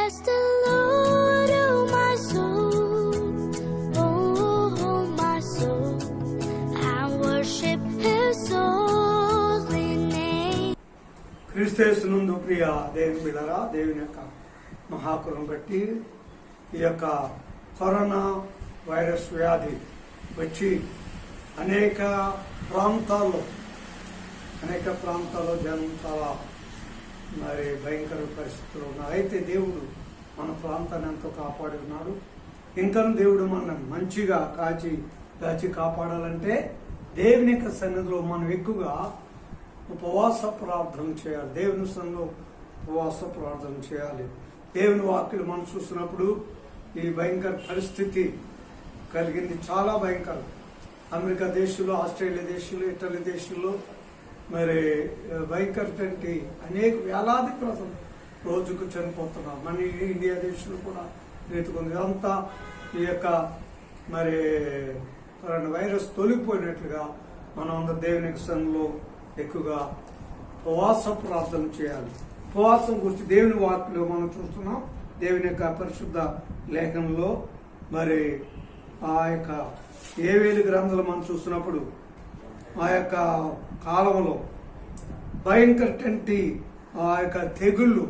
Bless the Lord, oh my soul, oh my soul, and worship His holy name. క్రీస్తునందు ప్రియ దేవుని బిడ్డలారా, దేవుని యొక్క మహాకరుణ బట్టి ఈ యొక్క కరోనా వైరస్ వ్యాధి వచ్చి అనేక ప్రాంతాల్లో జనం చాలా మరి భయంకర పరిస్థితులు ఉన్నారు. అయితే దేవుడు మన ప్రాంతాన్ని ఎంతో కాపాడి ఉన్నాడు. ఇంకా దేవుడు మనం మంచిగా కాచి కాపాడాలంటే దేవుని యొక్క సన్నిధిలో మనం ఎక్కువగా ఉపవాస ప్రార్థన చేయాలి. దేవుని సన్నిధిలో ఉపవాస ప్రార్థన చేయాలి. దేవుని వాక్యులు మనం చూసినప్పుడు ఈ భయంకర పరిస్థితి కలిగింది, చాలా భయంకరం. అమెరికా దేశంలో, ఆస్ట్రేలియా దేశంలో, ఇటలీ దేశంలో మరి భయంకరటువంటి అనేక వేలాది ప్రజలు రోజుకు చనిపోతున్నారు. మన ఇండియా దేశంలో కూడా రీతికొంది. ఇదంతా ఈ యొక్క మరి కరోనా వైరస్ తొలగిపోయినట్లుగా మనం అందరూ దేవుని సన్నిధిలో ఎక్కువగా ఉపవాస ప్రార్థన చేయాలి. ఉపవాసం గురించి దేవుని వాక్యలో మనం చూస్తున్నాం. దేవుని యొక్క పరిశుద్ధ లేఖనంలో మరి ఆ యొక్క ఏవేలు గ్రంథాలు మనం చూస్తున్నప్పుడు ఆ యొక్క కాలంలో భయంకరటువంటి ఆ యొక్క తెగుళ్ళు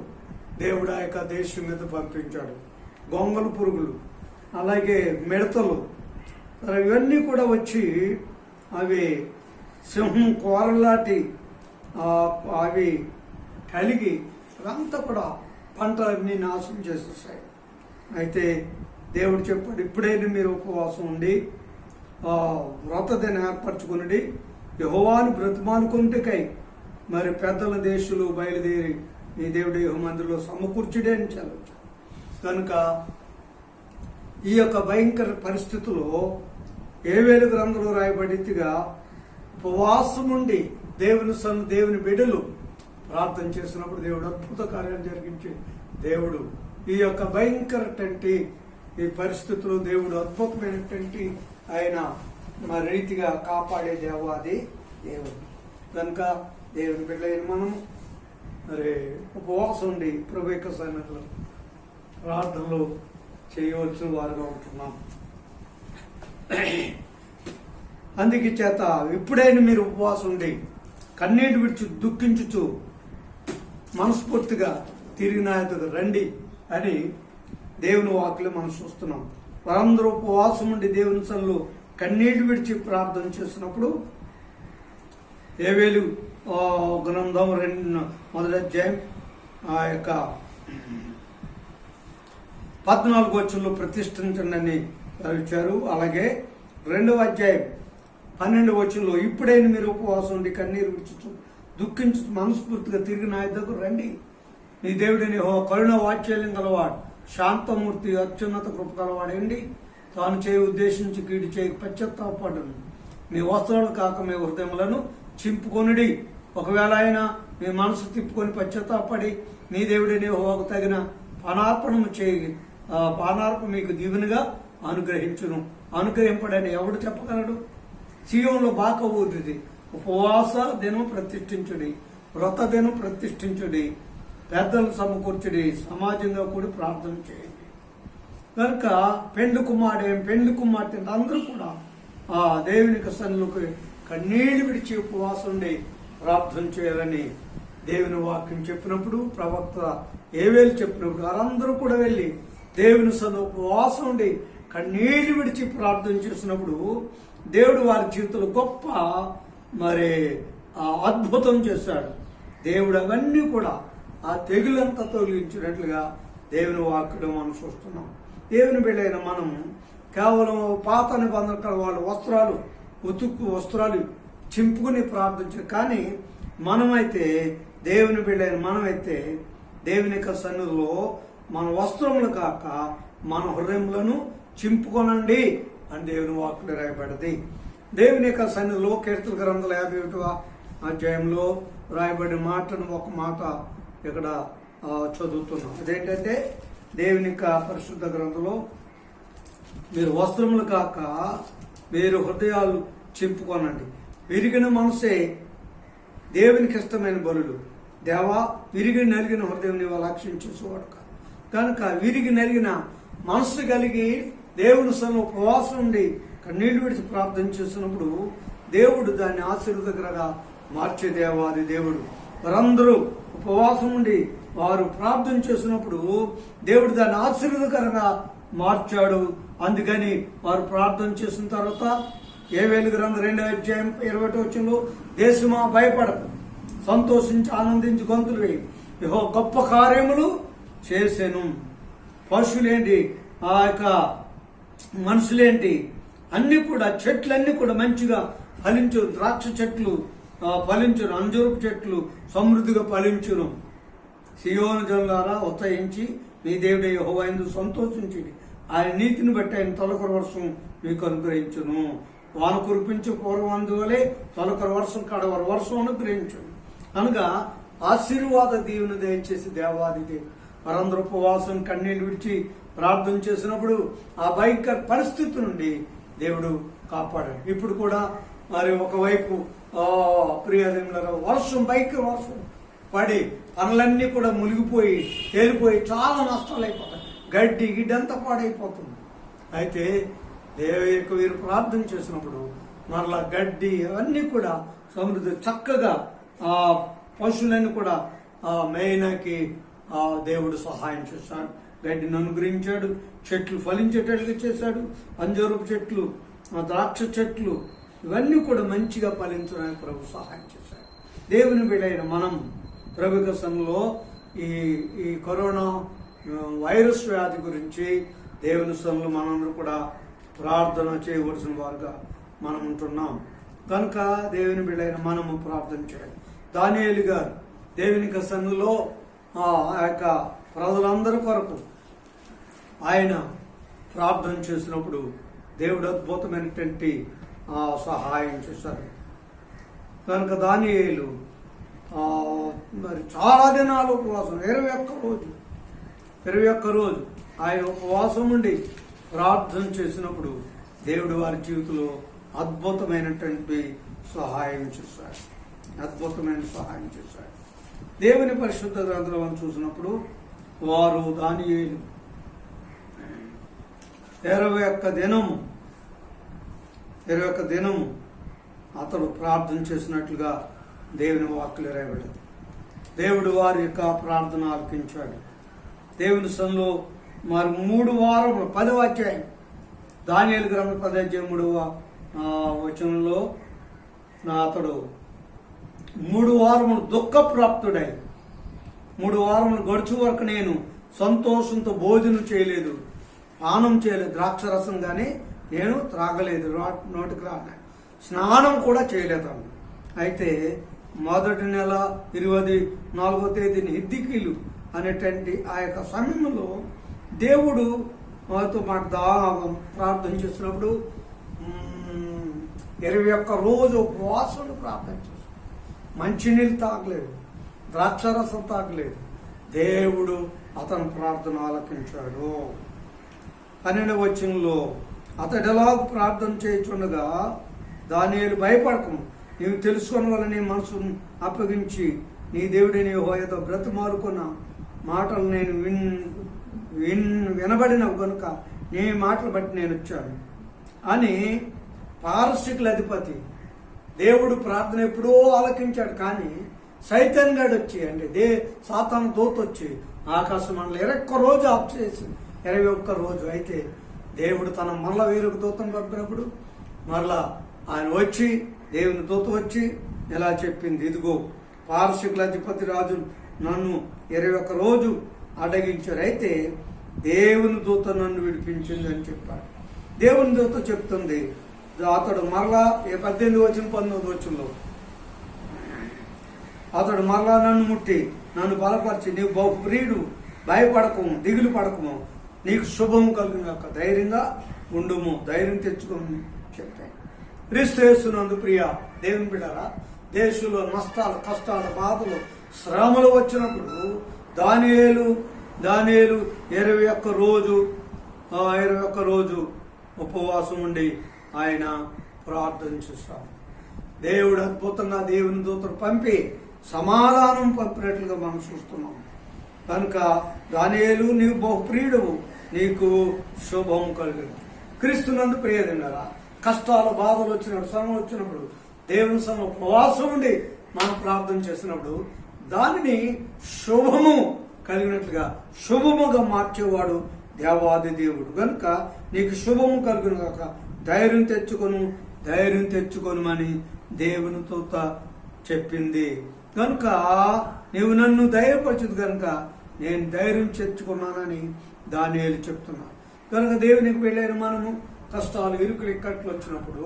దేవుడు ఆ యొక్క దేశం మీద పంపించాడు. గొంగళ పురుగులు, అలాగే మిడతలు, ఇవన్నీ కూడా వచ్చి అవి సింహం కోరలాంటి అవి కలిగి అదంతా కూడా పంటలన్నీ నాశనం చేసేసాయి. అయితే దేవుడు చెప్పాడు, ఇప్పుడైనా మీరు ఉపవాసం ఉండి వ్రతదినం ఏర్పరచుకుని యెహోవాను బ్రతిమాలుకొనుటకై మరి పెద్దల దేశులు బయలుదేరి ఈ దేవుడి మందిలో సమకూర్చుడే అని చదవచ్చు. కనుక ఈ యొక్క భయంకర పరిస్థితుల్లో ఏవేలు గ్రంథంలో రాయబడిగా ఉపవాసం ఉండి దేవుని బిడ్డలు ప్రార్థన చేసినప్పుడు దేవుడు అద్భుత కార్యాలు జరిగించి దేవుడు ఈ యొక్క భయంకరటువంటి ఈ పరిస్థితుల్లో దేవుడు అద్భుతమైనటువంటి ఆయన మరి రీతిగా కాపాడే దేవాది దేవుడు. కనుక దేవుని బిడ్డలైన మనం మరి ఉపవాసం ఉండి ప్రభు యొక్క సన్నిధిలో ప్రార్థనలు చేయవలసిన వారుగా ఉంటున్నాం. అందుకే చేత ఎప్పుడైనా మీరు ఉపవాసం ఉండి కన్నీటి విడిచి దుఃఖించుచు మనస్ఫూర్తిగా తిరిగి నా యొద్దకు రండి అని దేవుని వాక్యలో మనం చూస్తున్నాం. వారందరూ ఉపవాసం ఉండి దేవుని సన్నిధిలో కన్నీటి విడిచి ప్రార్థన చేసినప్పుడు ఏవేలు గ్రంథం 2వ అధ్యాయం ఆ యొక్క 14వ వచనంలో ప్రతిష్ఠించండి అని ఇచ్చారు. అలాగే 2వ అధ్యాయం 12వ వచనంలో ఇప్పుడైనా మీరు ఉపవాసం ఉండి కన్నీరు విడిచి దుఃఖించు మనస్ఫూర్తిగా తిరిగి నా యొద్దకు రండి. నీ దేవుడిని కరుణ వాత్సల్యం గలవాడు, శాంతమూర్తి, అత్యున్నత కృప గలవాడండి. తాను ఉద్దేశించి కీడు చేయక పశ్చాత్తాపడను. మీ వస్త్రాలు కాక మీ హృదయములను చింపుకొనుడి. ఒకవేళ అయినా మీ మనసు తిప్పుకొని పశ్చాత్తాపడి నీ దేవుడిని యెహోవాకు తగిన పానార్పణము చేయి, పానార్పణ మీకు దీవెనగా అనుగ్రహించును. అనుగ్రహింపడని ఎవడు చెప్పగలడు? సీయోనులో బాక ఊదిది. ఉపవాస దినం ప్రతిష్ఠించుడి, వ్రత దినం ప్రతిష్ఠించుడి, పెద్దలు సమకూర్చుడి, సమాజంగా కూడి ప్రార్థన చేయండి. కనుక పెండ్లి కుమార్తె అందరూ కూడా ఆ దేవునికి సన్నిధిలోకి కన్నీళ్లు విడిచి ఉపవాసం ఉండి ప్రార్థన చేయాలని దేవుని వాక్యం చెప్పినప్పుడు, ప్రవక్త ఏవేలు చెప్పినప్పుడు వారందరూ కూడా వెళ్ళి దేవుని సన్నిధిలో ఉపవాసం ఉండి కన్నీళ్లు విడిచి ప్రార్థన చేసినప్పుడు దేవుడు వారి జీవితంలో గొప్ప మరి అద్భుతం చేశాడు. దేవుడు అవన్నీ కూడా ఆ తెగులంతా తొలగించినట్లుగా దేవుని వాక్యం మనం చూస్తున్నాం. దేవుని బిడ్డైన మనం కేవలం పాత నిబంధనల వాళ్ళ వస్త్రాలు చింపుకుని ప్రార్థించారు. కానీ మనమైతే దేవుని బిడ్డైన మనమైతే దేవుని యొక్క సన్నిధిలో మన వస్త్రములు కాక మన హృదయములను చింపుకొనండి అని దేవుని వాక్యం రాయబడింది. దేవుని యొక్క సన్నిధిలో కీర్తన గ్రంథం 51వ అధ్యాయంలో రాయబడిన మాటను ఒక మాట ఇక్కడ చదువుతున్నాం. అదేంటంటే దేవుని యొక్క పరిశుద్ధ గ్రంథంలో మీరు వస్త్రములు కాక మీరు హృదయాలు చింపుకొనండి. విరిగిన మనసే దేవునికి ఇష్టమైన బలులు. దేవా, విరిగి నలిగిన హృదయం నీవు లక్ష్యం చూసేవాడు కాదు. కనుక విరిగి నలిగిన మనస్సు కలిగి దేవుని సన్నిధిలో ఉపవాసం ఉండి కన్నీళ్లు విడిచి ప్రార్థన చేసినప్పుడు దేవుడు దాన్ని ఆశీర్వదకరంగా మార్చే దేవాది దేవుడు. వారందరూ ఉపవాసం ఉండి వారు ప్రార్థన చేసినప్పుడు దేవుడు దాన్ని ఆశీర్వదకరంగా మార్చాడు. అందుకని వారు ప్రార్థన చేసిన తర్వాత యోవేలు గ్రంథం 2:20 దేశమా భయపడకు, సంతోషించి ఆనందించి గొంతులు వేయి, యెహోవా గొప్ప కార్యములు చేసెను. పశువులేంటి, ఆ యొక్క మనుషులేంటి, అన్ని కూడా చెట్లన్నీ కూడా మంచిగా ఫలించు. ద్రాక్ష చెట్లు ఫలించును, అంజూరపు చెట్లు సమృద్ధిగా ఫలించును. సియోను జనులారా ఉత్సహించి మీ దేవుడు యెహోవా యందు సంతోషించి ఆయన నీతిని బట్టి ఆయన తొలకరి వర్షం మీకు అనుగ్రహించును. వాన కురిపించు పూర్వందు వలె తొలకరి వర్షం కడవరి వర్షం అనుగ్రహించును. అనగా ఆశీర్వాద దీవెన దయచేసి దేవాది దేవుడు. వారందరూ ఉపవాసం కన్నీళ్లు విడిచి ప్రార్థన చేసినప్పుడు ఆ భయంకర పరిస్థితి నుండి దేవుడు కాపాడాడు. ఇప్పుడు కూడా మరి ఒకవైపు ప్రియదేవులారా వర్షం భయంకర వర్షం పడి పనులన్నీ కూడా మునిగిపోయి తేలిపోయి చాలా నష్టాలు అయిపోతాయి. గడ్డి గిడ్డంతా పాడైపోతుంది. అయితే దేవునికి వీరు ప్రార్థన చేసినప్పుడు మరలా గడ్డి అవన్నీ కూడా సమృద్ధి చక్కగా ఆ పశువులన్నీ కూడా మేయనాకి దేవుడు సహాయం చేశాడు. గడ్డిని అనుగ్రహించాడు, చెట్లు ఫలించేటట్టుగా చేశాడు. అంజూరపు చెట్లు, ద్రాక్ష చెట్లు ఇవన్నీ కూడా మంచిగా ఫలించడానికి ప్రభు సహాయం చేశాడు. దేవుని బిడ్డైన మనం ప్రభు సంఘంలో ఈ కరోనా వైరస్ వ్యాధి గురించి దేవుని సంఘంలో మనందరూ కూడా ప్రార్థన చేయవలసిన వారుగా మనం ఉంటున్నాం. కనుక దేవుని బిడ్డైన మనము ప్రార్థన చేయాలి. దానియేలు గారు దేవుని సంఘంలో ఆ యొక్క ప్రజలందరి కొరకు ఆయన ప్రార్థన చేసినప్పుడు దేవుడు అద్భుతమైనటువంటి సహాయం చేశారు. కనుక దానియేలు మరి చాలా దినాలు ఉపవాసం 21 రోజు ఆయన ఉపవాసం ఉండి ప్రార్థన చేసినప్పుడు దేవుడు వారి జీవితంలో అద్భుతమైనటువంటి సహాయం చేశాడు. అద్భుతమైన సహాయం చేశాడు. దేవుని పరిశుద్ధ గ్రంథం చూసినప్పుడు వారు దానియేలు 21 దినము అతడు ప్రార్థన చేసినట్లుగా దేవుని వాక్కులు రాయబడింది. దేవుడు వారి యొక్క ప్రార్థన ఆలకించాడు. దేవుని సన్నిధిలో మరి 3 వారములు 10వ అధ్యాయం దానియేలు గ్రంథం 10వ వచనంలో అతడు 3 వారములు దుఃఖప్రాప్తుడై 3 వారములు గడుచు వరకు నేను సంతోషంతో భోజనం చేయలేదు, పానం చేయలేదు, ద్రాక్షరసం కానీ నేను త్రాగలేదు, నోటికి రాలే, స్నానం కూడా చేయలేదు. అయితే మొదటి నెల 24వ తేదీని హిద్కియా అనేటువంటి ఆ యొక్క సమయంలో దేవుడు మాతో మాకు ప్రార్థన చేసినప్పుడు 21 రోజు ఉపవాసం ప్రార్థన చేస్తాడు. మంచినీళ్ళు తాగలేదు, ద్రాక్షరసం తాగలేదు. దేవుడు అతని ప్రార్థన ఆలకించాడు. 12వ వచనంలో అతడు ఎలాగ ప్రార్థన చేయుచుండగా దానియేలు భయపడకము, నీవు తెలుసుకున్న వల్ల నీ మనసును అప్పగించి నీ దేవుడిని యెహోవాతో బ్రతిమాలుకున్న మాటలు నేను వినబడిన కనుక నీ మాటలు బట్టి నేను వచ్చాను అని పారసికుల అధిపతి దేవుడు ప్రార్థన ఎప్పుడో ఆలకించాడు. కానీ సైతాన్ గాడు వచ్చి అంటే సాతాను దూత వచ్చి ఆకాశం మండలం 21 రోజు ఆఫ్ చేసి 21 రోజు అయితే దేవుడు తన మరల వేరొక దూతను పంపినప్పుడు మరలా ఆయన వచ్చి దేవుని దూత వచ్చి ఎలా చెప్పింది, ఇదిగో పారసికుల అధిపతి రాజు నన్ను 21 రోజు అడగించారు, అయితే దేవుని దూత నన్ను విడిపించింది అని చెప్పాడు. దేవుని దూత చెప్తుంది, అతడు మరలా 18వ వచనం 19వ వచనంలో అతడు మరలా నన్ను ముట్టి నన్ను బలపరిచి నీవు బహుప్రియుడు, భయపడకము, దిగులు పడకము, నీకు శుభం కలిగిన ధైర్యంగా ఉండుము, ధైర్యం తెచ్చుకోమని చెప్పాను. క్రీస్తు యేసునందు ప్రియ దేవుని బిడ్డలారా, దేశంలో నష్టాలు, కష్టాలు, బాధలు, శ్రమలు వచ్చినప్పుడు దానియేలు 21 రోజు ఉపవాసం ఉండి ఆయన ప్రార్థన చేశాడు. దేవుడు అద్భుతంగా దేవుని దూతను పంపి సమాధానం పంపినట్లుగా మనం చూస్తున్నాం. కనుక దానియేలు నీవు బహుప్రియుడవు, నీకు శుభం కలుగును. క్రీస్తునందు ప్రియదిన్నారా, కష్టాలు బాధలు వచ్చినప్పుడు, శ్రమ వచ్చినప్పుడు దేవుని సమ ఉపవాసం ఉండి మనం ప్రార్థన చేసినప్పుడు దానిని శుభము కలిగినట్లుగా శుభముగా మార్చేవాడు దేవాది దేవుడు. కనుక నీకు శుభము కలుగును కాక ధైర్యం తెచ్చుకొనుమని దేవునితో చెప్పింది. కనుక నీవు నన్ను ధైర్యపరచదు కనుక నేను ధైర్యం తెచ్చుకున్నానని దానియేలు చెప్తున్నాను. కనుక దేవునికి వెళ్ళైన మనము కష్టాలు ఇరుకులు ఇక్కట్లు వచ్చినప్పుడు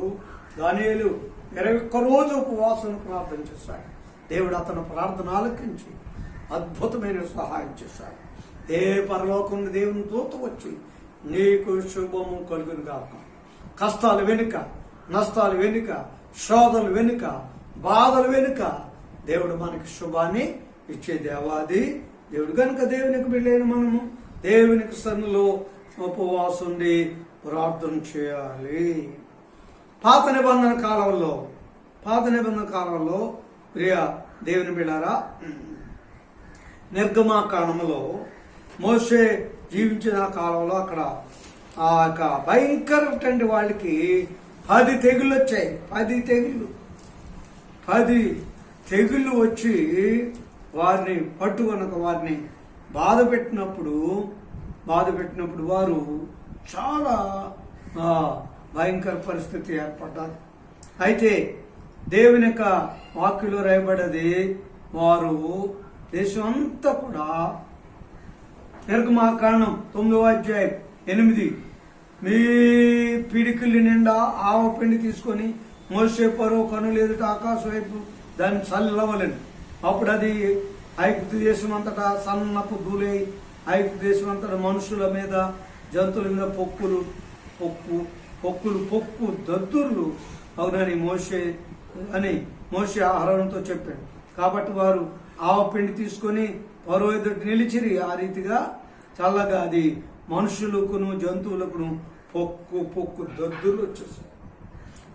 దానియేలు 21 రోజు ఉపవాసం ప్రార్థన చేశాడు. దేవుడు అతను ప్రార్థన ఆలకించి అద్భుతమైన సహాయం చేశాడు. పరలోకం దేవుని దూత వచ్చి నీకు శుభము కలుగును గాక. కష్టాలు వెనుక, నష్టాలు వెనుక, శోధలు వెనుక, బాధలు వెనుక దేవుడు మనకి శుభాన్ని ఇచ్చే దేవాది దేవుడు. కనుక దేవునికి వెళ్ళైన మనము దేవునికి సన్నిధిలో ఉపవాసం ఉండి ప్రార్థన చేయాలి. పాత నిబంధన కాలంలో ప్రియ దేవుని బిడ్డారా, నిర్గమాకాండములో మోషే జీవించిన కాలంలో అక్కడ ఆ యొక్క భయంకరటువంటి వాళ్ళకి 10 తెగుళ్ళు వచ్చాయి. 10 తెగుళ్ళు వచ్చి వారిని పట్టుకొనక వారిని బాధ పెట్టినప్పుడు వారు చాలా భయంకర పరిస్థితి ఏర్పడ్డారు. అయితే దేవుని యొక్క వాక్యలో రాయబడ్డది, వారు దేశం అంతా కూడా నిర్గమాకాండం 9వ అధ్యాయం 8 మీ పిడికిలి నిండా ఆవ పిండి తీసుకొని మోసే పరో కనులు ఎదుట ఆకాశం వైపు దాన్ని చల్లవలేను. అప్పుడు అది ఐగుప్తు దేశం అంతటా సన్నపు దూలై ఐగుప్తు దేశం అంతటా మనుషుల మీద జంతువుల మీద పొక్కు దద్దుర్లు అవునని మోషే అహరోనుతో చెప్పాడు. కాబట్టి వారు ఆవ పిండి తీసుకొని పరో ఎదుట నిలిచిరి. ఆ రీతిగా చల్లగా అది మనుషులకును జంతువులకును పొక్కు దద్దుర్లు వచ్చేసాయి.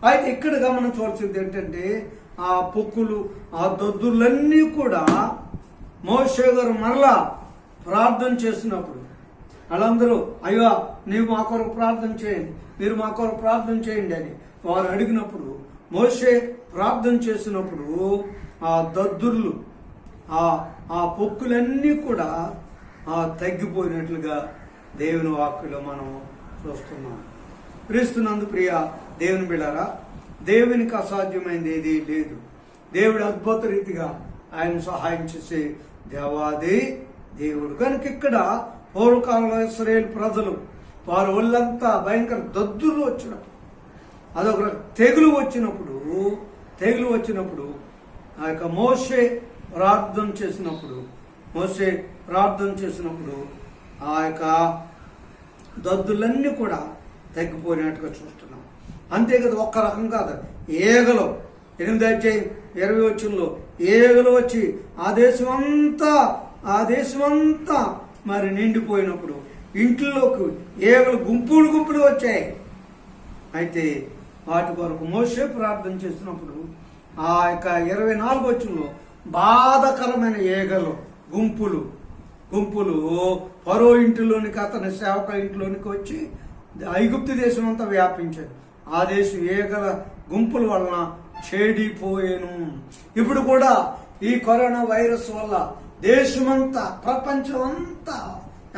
అయితే ఇక్కడ గమనించవలసింది ఏంటంటే ఆ పొక్కులు, ఆ దద్దుర్లన్నీ కూడా మోషే గారు మరలా ప్రార్థన చేసినప్పుడు వాళ్ళందరూ అయ్యో నీవు మా కొరకు ప్రార్థన చేయండి, మీరు మా కొరకు ప్రార్థన చేయండి అని వారు అడిగినప్పుడు మోషే ప్రార్థన చేసినప్పుడు ఆ దద్దుర్లు, ఆ పొక్కులన్నీ కూడా తగ్గిపోయినట్లుగా దేవుని వాక్కులో మనం చూస్తున్నాం. క్రీస్తునందు ప్రియ దేవుని బిడ్డారా, దేవునికి అసాధ్యమైనది ఏది లేదు. దేవుడు అద్భుత రీతిగా ఆయన సహాయం చేసే దేవాది దేవుడు. కనుక ఇక్కడ పూర్వకాలంలో ఇశ్రాయేలు ప్రజలు వారు ఒళ్ళంతా భయంకర దద్దుర్లు వచ్చినప్పుడు, అదొక తెగులు వచ్చినప్పుడు ఆ యొక్క మోషే ప్రార్థన చేసినప్పుడు ఆ యొక్క దద్దులన్నీ కూడా తగ్గిపోయినట్టుగా చూస్తున్నాం. అంతే కదా, ఒక్క రకం కాదు, ఏగలు 8వ అధ్యాయం 20వ వచనంలో ఏగలు వచ్చి ఆ దేశం అంతా మరి నిండిపోయినప్పుడు ఇంట్లోకి ఏగలు గుంపులు వచ్చాయి. అయితే వాటి కొరకు మోషే ప్రార్థన చేసినప్పుడు ఆ యొక్క 24వ వచనంలో బాధకరమైన ఏగలు గుంపులు ఫరో ఇంటిలోనికి, అతని సేవకుల ఇంట్లోనికి వచ్చి ఐగుప్తు దేశం అంతా వ్యాపించారు. ఆ దేశం ఏగల గుంపుల వలన చెడిపోయేను. ఇప్పుడు కూడా ఈ కరోనా వైరస్ వల్ల దేశమంతా, ప్రపంచం అంతా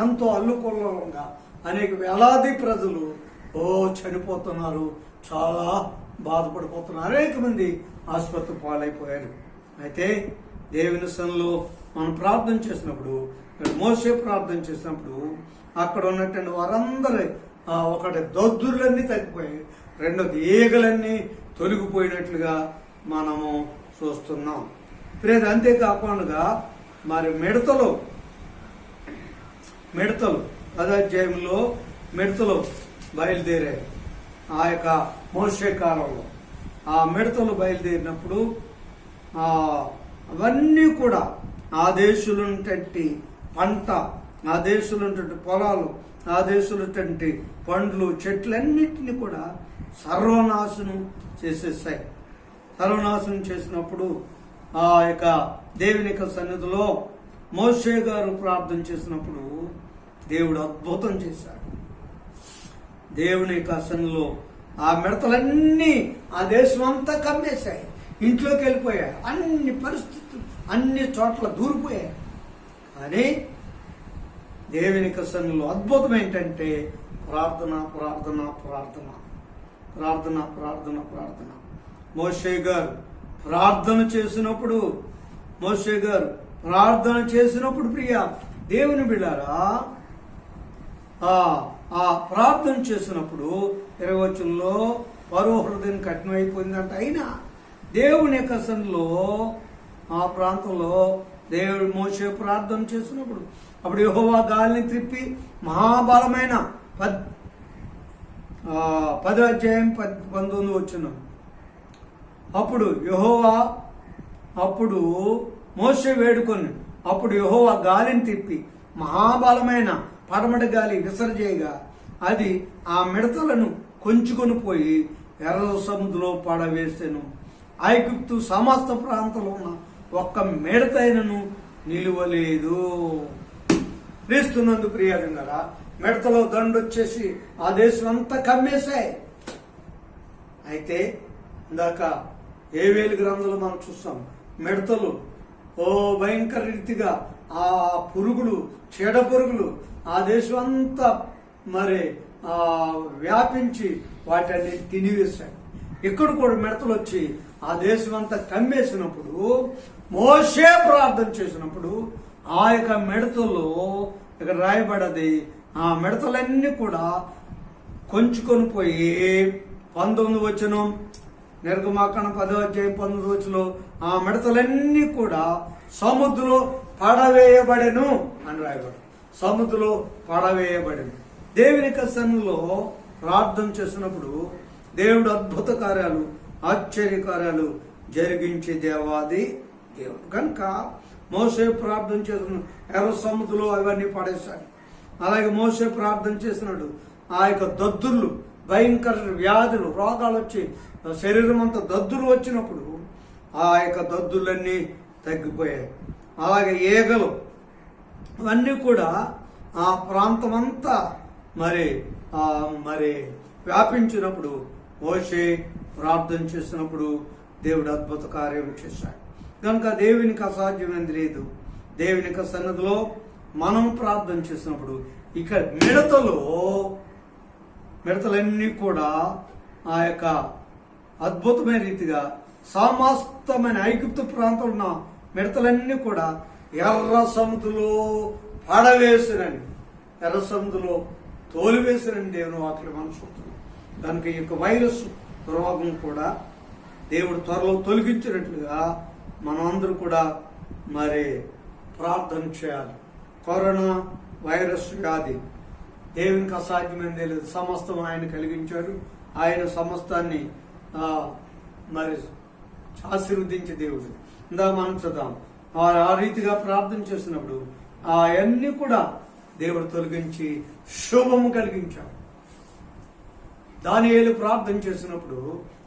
ఎంతో అల్లుకొల్లంగా అనేక వేలాది ప్రజలు చనిపోతున్నారు, చాలా బాధపడిపోతున్నారు. అనేక మంది ఆసుపత్రి పాలైపోయారు. అయితే దేవుని సన్నిధిలో మనం ప్రార్థన చేసినప్పుడు, మోసే ప్రార్థన చేసినప్పుడు అక్కడ ఉన్నటువంటి వారందరూ ఒకటి దద్దుర్లన్నీ తగ్గిపోయాయి, రెండోది ఏగలన్నీ తొలగిపోయినట్లుగా మనము చూస్తున్నాం. అంతేకాకుండా మరి మిడతలు అధ్యాయంలో మిడతలు బయలుదేరాయి. ఆ యొక్క మోషే కాలంలో ఆ మిడతలు బయలుదేరినప్పుడు అవన్నీ కూడా ఆ దేశంలోటువంటి పంట, ఆ దేశంలోటువంటి పొలాలు, ఆ దేశంలోటువంటి పండ్లు, చెట్లన్నిటిని కూడా సర్వనాశనం చేసేసాయి. సర్వనాశనం చేసినప్పుడు ఆ యొక్క దేవుని యొక్క సన్నిధిలో మోషే గారు ప్రార్థన చేసినప్పుడు దేవుడు అద్భుతం చేశాడు. దేవుని యొక్క సన్నిధిలో ఆ మిడతలన్నీ ఆ దేశం అంతా కమ్మేశాయి, ఇంట్లోకి వెళ్ళిపోయాయి, అన్ని పరిస్థితులు అన్ని చోట్ల దూరిపోయాయి. కానీ దేవుని యొక్క సన్నిధిలో అద్భుతం ఏంటంటే ప్రార్థన ప్రార్థన ప్రార్థన ప్రార్థన ప్రార్థన ప్రార్థన. మోషే గారు ప్రార్థన చేసినప్పుడు ప్రియ దేవుని బిడ్డారా, ఆ ప్రార్థన చేసినప్పుడు 20 వచనంలో ఫరో హృదయం కఠినమైపోయిందంట. అయినా దేవుని యొక్క సన్నిధిలో ఆ ప్రాంతంలో దేవుడు మోషే ప్రార్థన చేసినప్పుడు అప్పుడు యెహోవా గాలిని త్రిప్పి మహాబలమైన 10వ అధ్యాయం 19 వచనం. అప్పుడు మోషే వేడుకొని అప్పుడు యెహోవా గాలిని తిప్పి మహాబలమైన పడమటి గాలి విసర్జేయగా అది ఆ మిడతలను కొంచుకొని పోయి ఎర్ర సముద్రంలో పడవేసెను. ఐగుప్తు సమస్త ప్రాంతంలో ఉన్న ఒక్క మిడతైనను నిలువలేదు. క్రీస్తునందు ప్రియారా, మిడతలో దండొచ్చేసి ఆ దేశం అంతా కమ్మేశాయి. అయితే ఇందాక ఏవేలు గ్రంథంలో మనం చూస్తాం, మిడతలు భయంకర రీతిగా ఆ పురుగులు, చీడ పురుగులు ఆ దేశం అంతా మరి వ్యాపించి వాటిని తినివేశాయి. ఇక్కడ కూడా మిడతలు వచ్చి ఆ దేశం అంతా కమ్మేసినప్పుడు మోషే ప్రార్థన చేసినప్పుడు ఆ యొక్క మిడతల్లో ఇక్కడ రాయబడది, ఆ మిడతలన్నీ కూడా కొంచుకొని పోయి 19 వచనం, నిర్గమాకాండం 10వ అధ్యాయం 19 వచనంలో ఆ మిడతలన్నీ కూడా సముద్రంలో పడవేయబడెను అని రాయబడి, సముద్రంలో పడవేయబడెను. దేవుని సన్నిధిలో ప్రార్థన చేసినప్పుడు దేవుడు అద్భుత కార్యాలు, ఆశ్చర్య కార్యాలు జరిగించే దేవాది దేవుడు. కనుక మోషే ప్రార్థన చేసిన ఎర్ర సముద్రంలో అవన్నీ పడేశాడు. అలాగే మోషే ప్రార్థన చేసినాడు, ఆ యొక్క దద్దుర్లు, భయంకర వ్యాధులు, రోగాలు వచ్చి శరీరం అంతా దద్దులు వచ్చినప్పుడు ఆ యొక్క దద్దులన్నీ తగ్గిపోయాయి. అలాగే ఈగలు అవన్నీ కూడా ఆ ప్రాంతం అంతా మరి వ్యాపించినప్పుడు మోషే ప్రార్థన చేసినప్పుడు దేవుడు అద్భుత కార్యం చేశాడు. కనుక దేవునికి అసాధ్యమైనది లేదు. దేవునికి సన్నిధిలో మనం ప్రార్థన చేసినప్పుడు ఇక మిడతలన్నీ కూడా ఆ యొక్క అద్భుతమైన రీతిగా సమస్తమైన ఐగుప్తు ప్రాంతంలో ఉన్న మిడతలన్నీ కూడా ఎర్ర సముద్రంలో పడవేసినని, ఎర్ర సముద్రంలో తోలివేసినని దేవుని వాక్యం మనం చూస్తున్నాం. కనుక ఈ యొక్క వైరస్ రోగం కూడా దేవుడు త్వరలో తొలగించినట్లుగా మనం అందరూ కూడా మరి ప్రార్థన చేయాలి. కరోనా వైరస్ వ్యాధి దేవునికి అసాధ్యమైనది లేదు. సమస్తం ఆయన కలిగించాడు. ఆయన సమస్తాన్ని మరి ఆశీర్వదించే దేవుడు. ఇందా మనం చదుదాం, ఆ రీతిగా ప్రార్థన చేసినప్పుడు అవన్నీ కూడా దేవుడు తొలగించి శుభము కలిగించాడు. దానియేలు ప్రార్థన చేసినప్పుడు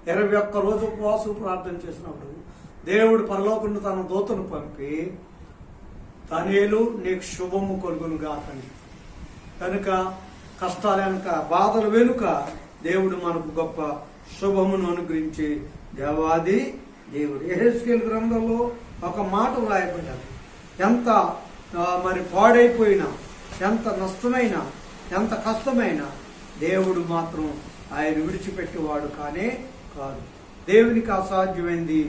21 రోజు ఉపవాసం ప్రార్థన చేసినప్పుడు దేవుడు పరలోకంలో తన దూతను పంపి, దానియేలు నీకు శుభము కలుగును గాకని. కనుక కష్టాల వెనుక, బాధల వెనుక దేవుడు మనకు గొప్ప శుభమును అనుగ్రహించి దేవాది దేవుడు. యెహెజ్కేలు గ్రంథంలో ఒక మాట వ్రాయబడ్డది, ఎంత మరి పాడైపోయినా, ఎంత నష్టమైనా, ఎంత కష్టమైనా దేవుడు మాత్రం ఆయన విడిచిపెట్టేవాడు కానే కాదు. దేవునికి అసాధ్యమైంది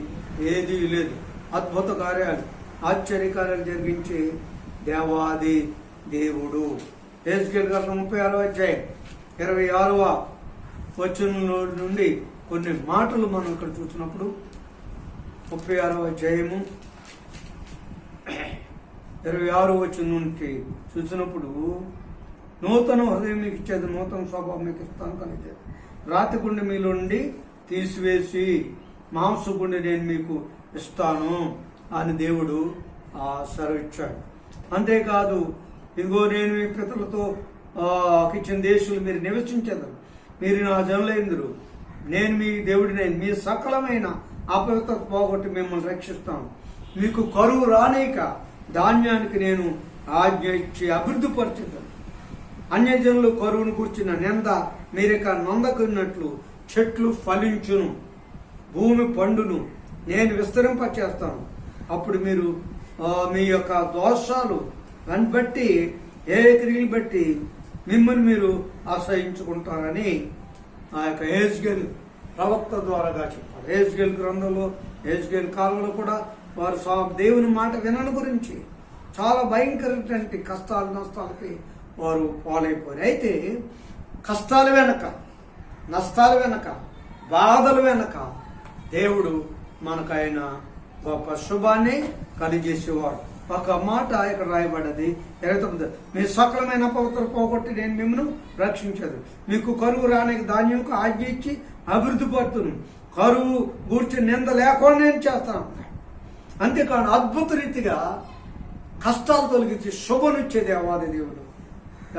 ఏదీ లేదు. అద్భుత కార్యాలు, ఆశ్చర్య కార్యాలు జరిగించే దేవాది దేవుడు. యెహెజ్కేలు గ్రంథం 36వ అధ్యాయం 26వ వచనం నుండి కొన్ని మాటలు మనం ఇక్కడ చూసినప్పుడు 36వ అధ్యాయము 26వ వచనం నుంచి చూసినప్పుడు, నూతన హృదయం మీకు ఇచ్చేది, నూతన స్వభావం మీకు ఇస్తాను కనుక రాతి గుండె మీలో నుండి తీసివేసి మాంసగుండె నేను మీకు ఇస్తాను అని దేవుడు సెలవిచ్చాడు. అంతేకాదు, ఇదిగో నేను మీ పితరులతో ఇచ్చిన దేశంలో మీరు నివసించేదారు, మీరు నా జనులైందురు, నేను మీ దేవుడినైన, మీ సకలమైన అపవిత్రత పోగొట్టి మిమ్మల్ని రక్షిస్తాను, మీకు కరువు రానేక ధాన్యానికి నేను ఆజ్ఞ ఇచ్చి అభివృద్ధి పరచుతాను. అన్యజనులు కరువును కూర్చిన నింద మీరిక నొందకున్నట్లు చెట్లు ఫలించును, భూమి పండును, నేను విస్తరింపచేస్తాను. అప్పుడు మీరు మీ యొక్క దోషాలు దాన్ని బట్టి ఏ క్రియలు బట్టి మిమ్మల్ని మీరు ఆశ్రయించుకుంటారని ఆ యొక్క హెజ్కేలు ప్రవక్త ద్వారాగా చెప్పారు. హెజ్కేలు గ్రంథంలో, హెజ్కేలు కాలంలో కూడా వారు దేవుని మాట వినని గురించి చాలా భయంకరమైనటువంటి కష్టాలు నష్టాలకి వారు పాలైపోయారు. అయితే కష్టాల వెనక, నష్టాల వెనక, బాధల వెనక దేవుడు మనకు ఆయన గొప్ప శుభాన్ని కలిగజేసేవాడు. ఒక మాట ఇక్కడ రాయబడ్డది 29, మీ సకలమైన పవిత్ర పోగొట్టి నేను మిమ్మల్ని రక్షించదు, మీకు కరువు రానికి ధాన్యంకు ఆజ్ఞ ఇచ్చి అభివృద్ధి పడుతును, కరువు గూర్చి నింద లేకుండా నేను చేస్తాను. అంతేకాదు అద్భుత రీతిగా కష్టాలు తొలగించి శుభనిచ్చే దేవాది దేవుడు.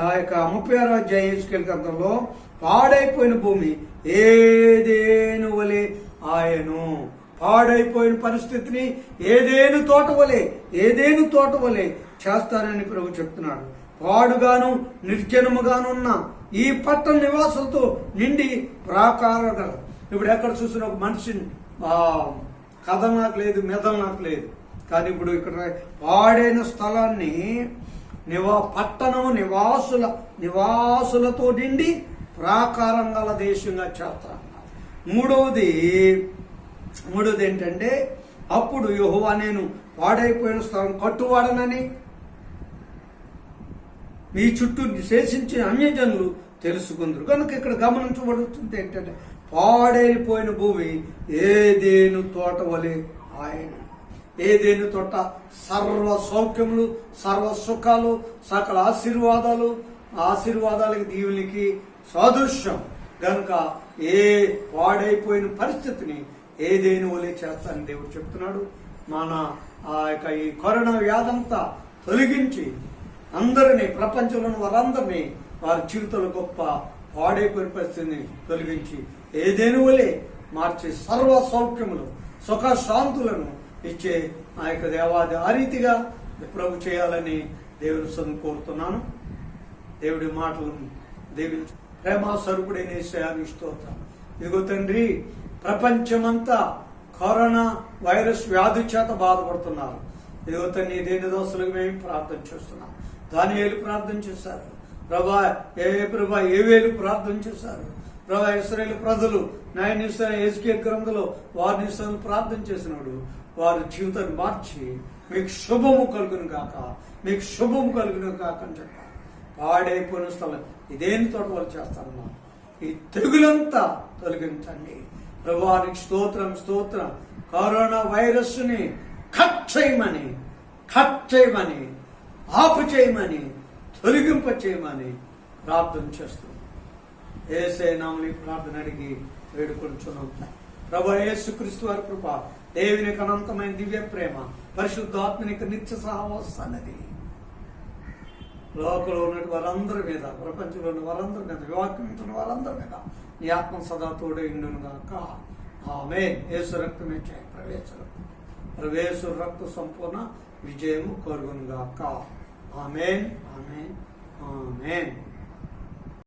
ఆ యొక్క 36వ అధ్యాయం హెజ్కేలు గ్రంథంలో పాడైపోయిన భూమి ఏదేను వలె ఆయను, పాడైపోయిన పరిస్థితిని ఏదేను తోట వలె చేస్తానని ప్రభు చెప్తున్నాడు. పాడుగాను నిర్జనముగాను ఉన్న ఈ పట్టణ నివాసులతో నిండి ప్రాకారంగా. ఇప్పుడు ఎక్కడ చూసిన ఒక మనిషిని కథ నాకు లేదు, మెదలు నాకు లేదు, కానీ ఇప్పుడు ఇక్కడ పాడైన స్థలాన్ని పట్టణము నివాసులతో నిండి ప్రాకారం గల దేశంగా చేస్తాను. మూడవది ఏంటంటే, అప్పుడు యెహోవా నేను పాడైపోయిన స్థలం కట్టువాడనని మీ చుట్టూ శేషించిన అన్యజనులు తెలుసుకుందరు. కనుక ఇక్కడ గమనించబడుతుంది ఏంటంటే, పాడైపోయిన భూమి ఏదేను తోట వలె ఆయన. ఏదేను తోట సర్వ సౌఖ్యములు, సర్వ సుఖాలు, సకల ఆశీర్వాదాలకి దీవులకి సాదృశ్యం. గనుక ఏ పాడైపోయిన పరిస్థితిని ఏదేను వలె చేస్తానని దేవుడు చెప్తున్నాడు. మన ఆ యొక్క ఈ కరోనా వ్యాధంతా తొలగించి అందరినీ, ప్రపంచంలో వారందరినీ వారి జీవితంలో గొప్ప పాడైపోయిన పరిస్థితిని తొలగించి ఏదేను వలె మార్చి సర్వ సౌఖ్యములు, సుఖ శాంతులను ఇచ్చే ఆ యొక్క దేవాది ఆ రీతిగా ప్రభు చేయాలని దేవుని సన్నిధిని కోరుతున్నాను. దేవుడి మాటలను దీవించు. ప్రేమ స్వరూపుడైన యేసయ్యాకు స్తోత్రం. ఇదిగో తండ్రి, ప్రపంచమంతా కరోనా వైరస్ వ్యాధి చేత బాధపడుతున్నారు. ఇదిగో తండ్రి, దేని దోస్తులకు మేము ప్రార్థన చేస్తున్నాం. దానియేలు ప్రార్థన చేశారు ప్రభా, ఏవేలు ప్రార్థన చేశారు ప్రభా. ఇశ్రాయేలు ప్రజలు హెజ్కేలు గ్రంథంలో వారిని ప్రార్థన చేసినాడు. వారి జీవితాన్ని మార్చి మీకు శుభము కలుగును కాక, మీకు శుభము కలుగును కాక అని చెప్పారు. పాడైపోయిన స్థలం ఇదేని తోట వాళ్ళు చేస్తారమ్మా. ఈ తెగులంతా తొలగించండి ప్రభువానికి స్తోత్రం. కరోనా వైరస్ ని కట్ చేయమని, ఆపు చేయమని, తొలగింప చేయమని ప్రార్థన చేస్తున్నాం. యేసయ్య నామములో ప్రార్థన అడిగి వేడుకొంచున్నాం. ప్రభు యేసుక్రీస్తు వారి కృప, దేవుని అనంతమైన దివ్య ప్రేమ, పరిశుద్ధాత్మనిక నిత్య సహవాసాన్ని లోకంలో ఉన్నటువంటి వారందరి మీద, ప్రపంచంలో ఉన్న వారందరి మీద, వివాహం వారందరి మీద నీ ఆత్మ సదా తోడైండును గాక. ఆమేన్. యేసు రక్తమే చేయ ప్రవేశ రక్త సంపూర్ణ విజయము కలుగును గాక. ఆమేన్.